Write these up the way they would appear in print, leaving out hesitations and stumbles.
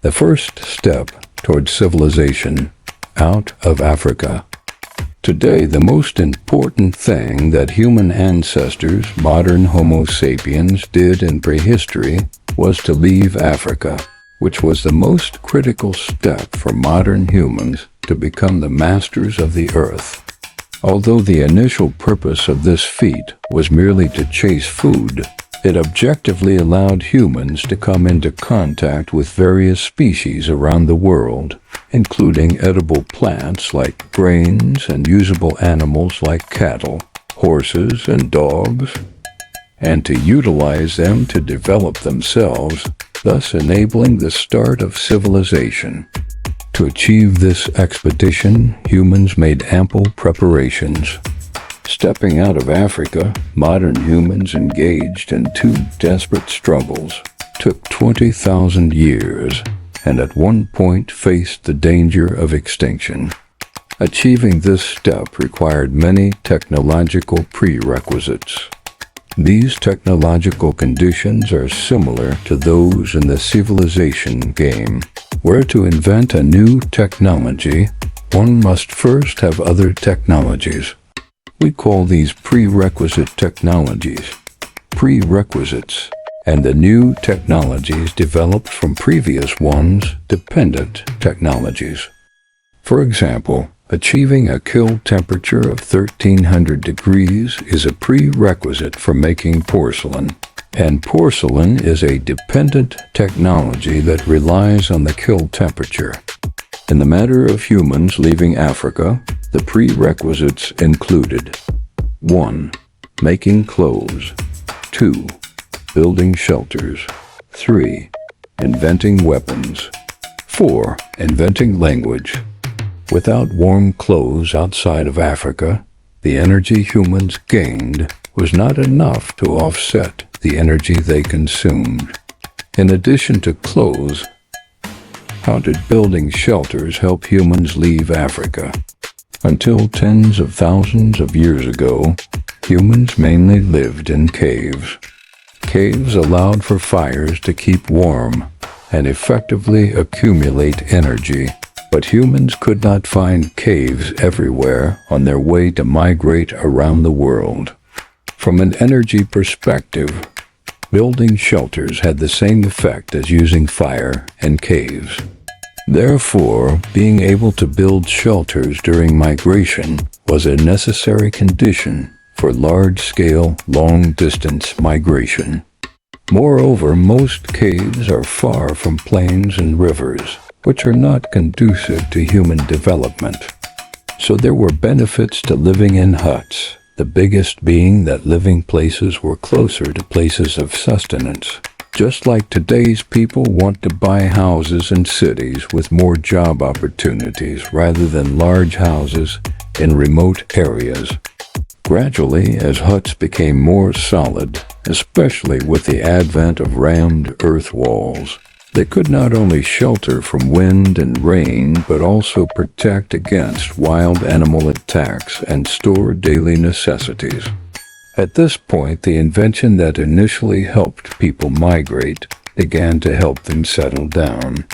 the first step towards civilization out of Africa. Today, the most important thing that human ancestors, modern Homo sapiens, did in prehistory was to leave Africa, which was the most critical step for modern humans to become the masters of the earth. Although the initial purpose of this feat was merely to chase food, it objectively allowed humans to come into contact with various species around the world, including edible plants like grains and usable animals like cattle, horses, and dogs, and to utilize them to develop themselves, thus enabling the start of civilization. To achieve this expedition, humans made ample preparations. Stepping out of Africa, modern humans engaged in two desperate struggles, took 20,000 years, and at one point faced the danger of extinction. Achieving this step required many technological prerequisites. These technological conditions are similar to those in the civilization game, where to invent a new technology, one must first have other technologies. We call these prerequisite technologies prerequisites, and the new technologies developed from previous ones dependent technologies. For example, achieving a kill temperature of 1300 degrees is a prerequisite for making porcelain, and porcelain is a dependent technology that relies on the kill temperature. In the matter of humans leaving Africa, the prerequisites included 1. Making clothes. 2. Building shelters. 3. Inventing weapons. 4. Inventing language. Without warm clothes outside of Africa, the energy humans gained was not enough to offset the energy they consumed. In addition to clothes, how did building shelters help humans leave Africa? Until tens of thousands of years ago, humans mainly lived in caves. Caves allowed for fires to keep warm and effectively accumulate energy. But humans could not find caves everywhere on their way to migrate around the world. From an energy perspective, building shelters had the same effect as using fire in caves. Therefore, being able to build shelters during migration was a necessary condition for large-scale, long-distance migration. Moreover, most caves are far from plains and rivers, which are not conducive to human development. So there were benefits to living in huts, the biggest being that living places were closer to places of sustenance. Just like today's people want to buy houses in cities with more job opportunities rather than large houses in remote areas. Gradually, as huts became more solid, especially with the advent of rammed earth walls, they could not only shelter from wind and rain, but also protect against wild animal attacks and store daily necessities. At this point, the invention that initially helped people migrate began to help them settle down.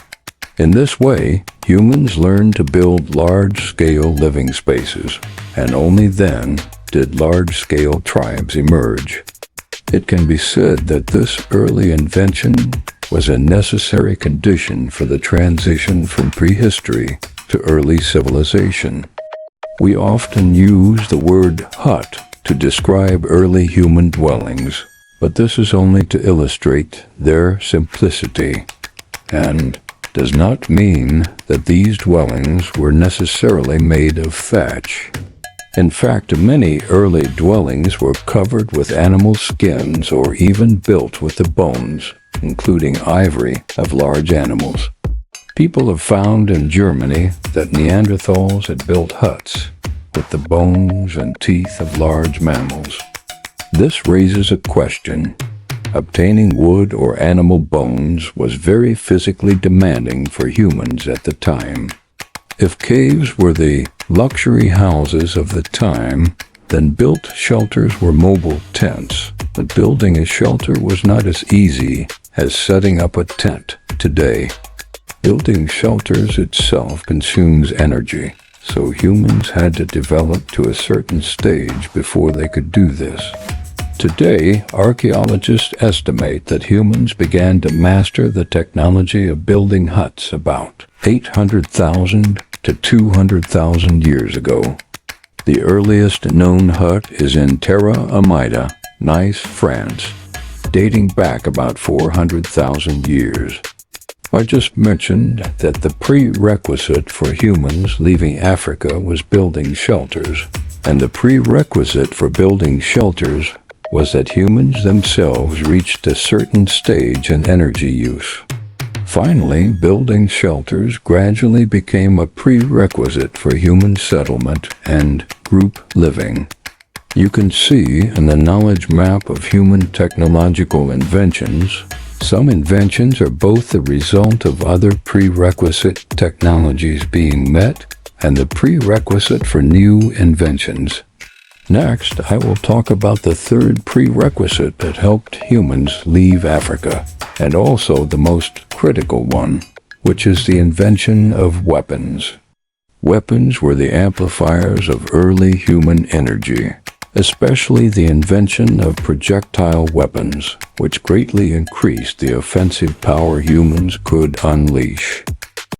In this way, humans learned to build large-scale living spaces, and only then did large-scale tribes emerge. It can be said that this early invention was a necessary condition for the transition from prehistory to early civilization. We often use the word hut to describe early human dwellings, but this is only to illustrate their simplicity, and does not mean that these dwellings were necessarily made of thatch. In fact, many early dwellings were covered with animal skins or even built with the bones, including ivory, of large animals. People have found in Germany that Neanderthals had built huts with the bones and teeth of large mammals. This raises a question. Obtaining wood or animal bones was very physically demanding for humans at the time. If caves were the luxury houses of the time, then built shelters were mobile tents. But building a shelter was not as easy as setting up a tent today. Building shelters itself consumes energy, so humans had to develop to a certain stage before they could do this. Today, archaeologists estimate that humans began to master the technology of building huts about 800,000 to 200,000 years ago. The earliest known hut is in Terra Amida, Nice, France, dating back about 400,000 years. I just mentioned that the prerequisite for humans leaving Africa was building shelters, and the prerequisite for building shelters was that humans themselves reached a certain stage in energy use. Finally, building shelters gradually became a prerequisite for human settlement and group living. You can see in the knowledge map of human technological inventions, some inventions are both the result of other prerequisite technologies being met and the prerequisite for new inventions. Next, I will talk about the third prerequisite that helped humans leave Africa, and also the most critical one, which is the invention of weapons. Weapons were the amplifiers of early human energy, especially the invention of projectile weapons, which greatly increased the offensive power humans could unleash.